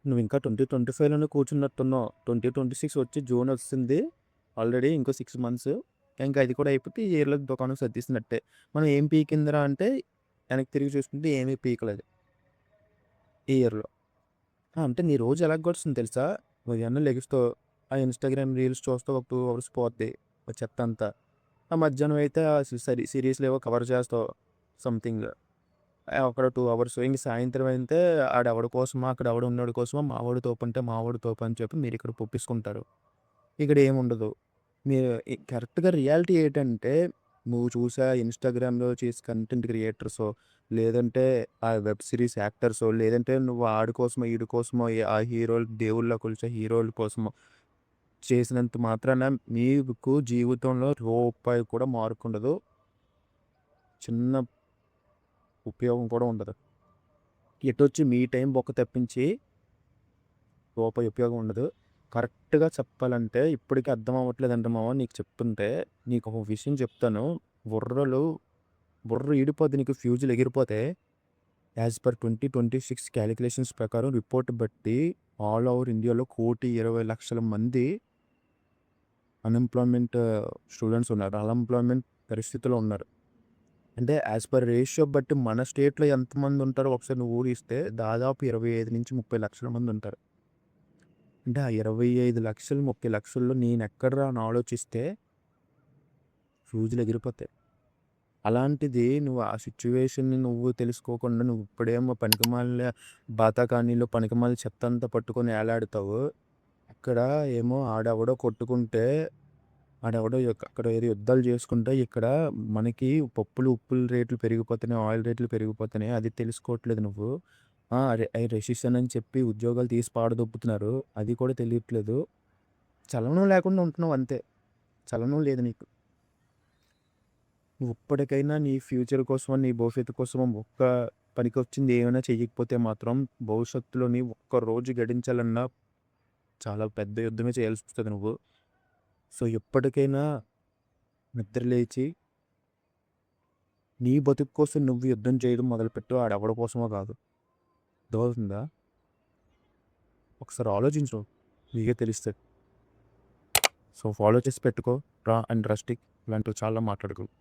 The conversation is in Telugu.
నువ్వింకా 2025లోనే కూర్చున్నట్టున్నావు. 2026 వచ్చి జూన్ ఒస్తుంది. ఆల్రెడీ ఇంకో 6 మంత్స్. ఇంకా అది కూడా అయిపోతే ఈ ఇయర్‌లో దుకాణం సర్దేసినట్టే. మనం ఏం పీకిందిరా అంటే వెనక్కి తిరిగి చూసుకుంటే ఏమీ పీకలేదు ఈ ఇయర్‌లో. అంటే నీ రోజు ఎలా గడుస్తుంది తెలుసా? ఉదయాన్నే లెగుస్తావు. ఆ ఇన్‌స్టాగ్రామ్ రీల్స్ చూస్తావు. ఒక 2 అవర్స్ పోద్ది. ఆ చెత్తంతా. ఆ మధ్యాహ్నం అయితే ఆ సీరీస్‌లేవో కవర్ చేస్తావు సంథింగ్. అక్కడ 2 అవర్స్. ఇంక సాయంత్రం అయితే ఆడెవడి కోసమో, అక్కడ ఎవడున్నోడి కోసమో మావోడు తోపంటే మావోడు తోపు అని చెప్పి మీరిక్కడ పుట్టించుకుంటారు. ఇక్కడేముండదు. మీరు కరెక్ట్‌గా రియాలిటీ ఏటంటే, నువ్వు చూసే ఇన్‌స్టాగ్రామ్‌లో చేసే కంటెంట్ క్రియేటర్సో, లేదంటే ఆ వెబ్ సీరీస్ యాక్టర్సో, లేదంటే నువ్వు ఆడి కోసమో, ఈడి కోసమో ఆ హీరోలు దేవుళ్ళలా కొలిచే హీరోల కోసమో చేసినంత మాత్రాన మీకు జీవితంలో రూపాయి కూడా మార్పుండదు. చిన్న ఉపయోగం కూడా ఉండదు. ఎటొచ్చి మీ టైం బొక్క తప్పించి రూపాయి ఉపయోగం ఉండదు. కరెక్ట్‌గా చెప్పాలంటే ఇప్పటికి అర్థం అవ్వట్లేదంటే మామ నీకు చెప్తుంటే, నీకొక విషయం చెప్తాను. బుర్రలు బుర్ర ఈడిపోద్ది నీకు ఫ్యూజులు ఎగిరిపోతే యాస్ పర్ 2026 కాలిక్యులేషన్స్ ప్రకారం రిపోర్ట్ బట్టి ఆల్ ఓవర్ ఇండియాలో 1,20,00,000 మంది అన్‌ఎంప్లాయ్‌మెంట్ స్టూడెంట్స్ ఉన్నారు. అన్‌ఎంప్లాయ్‌మెంట్ పరిస్థితిలో ఉన్నారు. అంటే యాస్ పర్ రేషియో బట్టి మన స్టేట్‌లో ఎంతమంది ఉంటారో ఒకసారి నువ్వు ఊహిస్తే దాదాపు 25,000-30,00,000 మంది ఉంటారు. అంటే ఆ 25,00,000, 30,00,000లో నేనెక్కడురా అని ఆలోచిస్తే ఫ్యూజులు ఎగిరిపోతాయి. అలాంటిది నువ్వు ఆ సిట్యుయేషన్‌ని నువ్వు తెలుసుకోకుండా నువ్వు ఇప్పుడేమో పనికిమాలిన బాతాకానీలో పనికిమాలిన చెత్తంతా పట్టుకొని ఏలాడుతావు. అక్కడ ఏమో ఆడెవడో కొట్టుకుంటే, ఆడెవడో అక్కడ ఏదో యుద్ధాలు చేసుకుంటే, ఇక్కడ మనకి పప్పులు, ఉప్పుల రేట్లు పెరిగిపోతున్నాయి, ఆయిల్ రేట్లు పెరిగిపోతున్నాయి. అది తెలుసుకోవట్లేదు నువ్వు. రెసిషన్ అని చెప్పి ఉద్యోగాలు తీసి పాడదొబ్బుతున్నారు. అది కూడా తెలియట్లేదు. చలనం లేకుండా ఉంటున్నావు అంతే. చలనం లేదు నీకు. నువ్వు ఇప్పటికైనా నీ ఫ్యూచర్ కోసమో, నీ భవిష్యత్తు కోసమో పనికొచ్చింది ఏమైనా చెయ్యకపోతే మాత్రం భవిష్యత్తులోని ఒక్క రోజు గడించాలన్నా చాలా పెద్ద యుద్ధమే చేయాల్సొస్తది నువ్వు. సో, ఎప్పటికైనా నిద్ర లేచి నీ బతుకు కోసం నువ్వు యుద్ధం చేయడం మొదలుపెట్టు. ఆడెవడి కోసమో కాదు. అర్థమవుతుందా? ఒకసారి ఆలోచించు. నీకే తెలుస్తది. సో, ఫాలో చేసి పెట్టుకో. రా అండ్ రస్టిక్ ఇలాంటివి చాలా మాట్లాడుకుందాం.